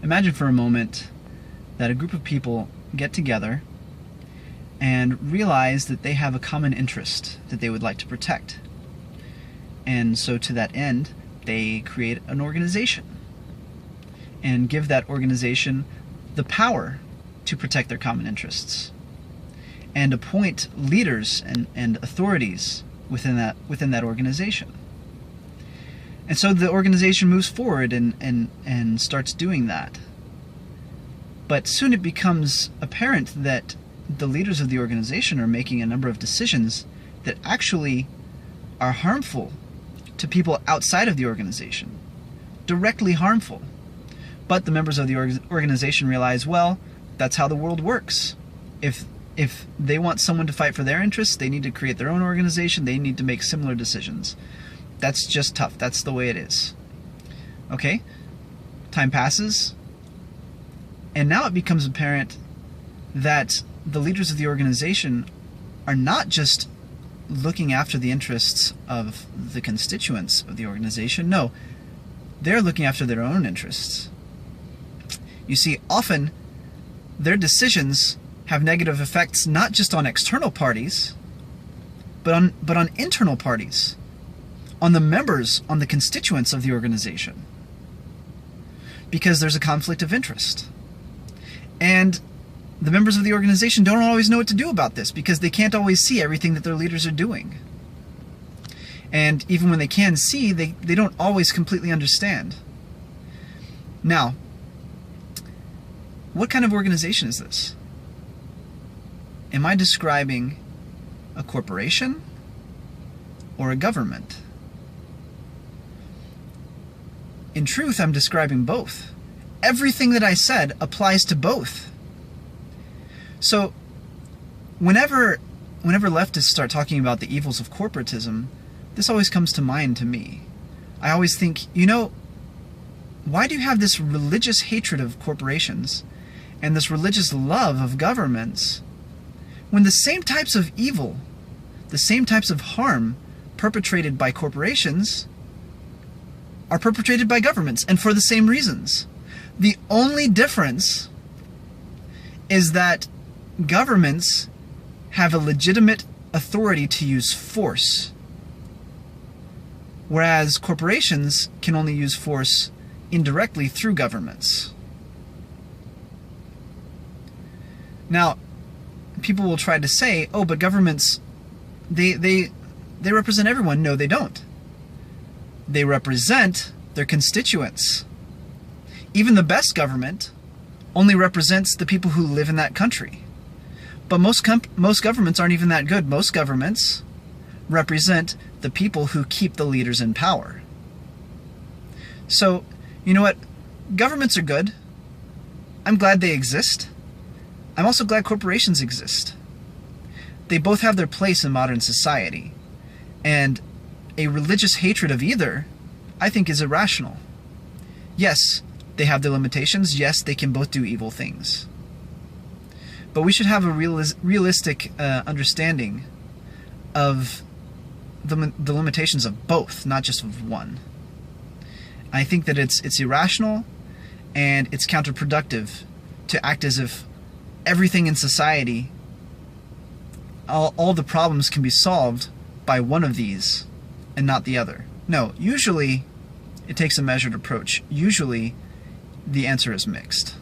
Imagine for a moment that a group of people get together and realize that they have a common interest that they would like to protect. And so to that end, they create an organization and give that organization the power to protect their common interests, and appoint leaders and authorities within that organization. And so the organization moves forward and starts doing that. But soon it becomes apparent that the leaders of the organization are making a number of decisions that actually are harmful to people outside of the organization, directly harmful. But the members of the organization realize, well, that's how the world works. If they want someone to fight for their interests, they need to create their own organization, they need to make similar decisions. That's just tough. That's the way it is. Okay? Time passes, and now it becomes apparent that the leaders of the organization are not just looking after the interests of the constituents of the organization. No, they're looking after their own interests. You see, often their decisions have negative effects not just on external parties, but on internal parties, on the members, on the constituents of the organization, because there's a conflict of interest. And the members of the organization don't always know what to do about this, because they can't always see everything that their leaders are doing. And even when they can see, they don't always completely understand. Now, what kind of organization is this? Am I describing a corporation or a government? In truth, I'm describing both. Everything that I said applies to both. So, whenever leftists start talking about the evils of corporatism, this always comes to mind to me. I always think, why do you have this religious hatred of corporations and this religious love of governments when the same types of evil, the same types of harm perpetrated by corporations are perpetrated by governments, and for the same reasons? The only difference is that governments have a legitimate authority to use force, whereas corporations can only use force indirectly through governments. Now, people will try to say, oh, but governments, they represent everyone. No, they don't. They represent their constituents. Even the best government only represents the people who live in that country. But most governments aren't even that good. Most governments represent the people who keep the leaders in power. So, you know what? Governments are good. I'm glad they exist. I'm also glad corporations exist. They both have their place in modern society. And a religious hatred of either, I think, is irrational. Yes, they have their limitations. Yes, they can both do evil things. But we should have a realistic understanding of the limitations of both, not just of one. I think that it's irrational and it's counterproductive to act as if everything in society, all the problems can be solved by one of these and not the other. No, usually it takes a measured approach. Usually the answer is mixed.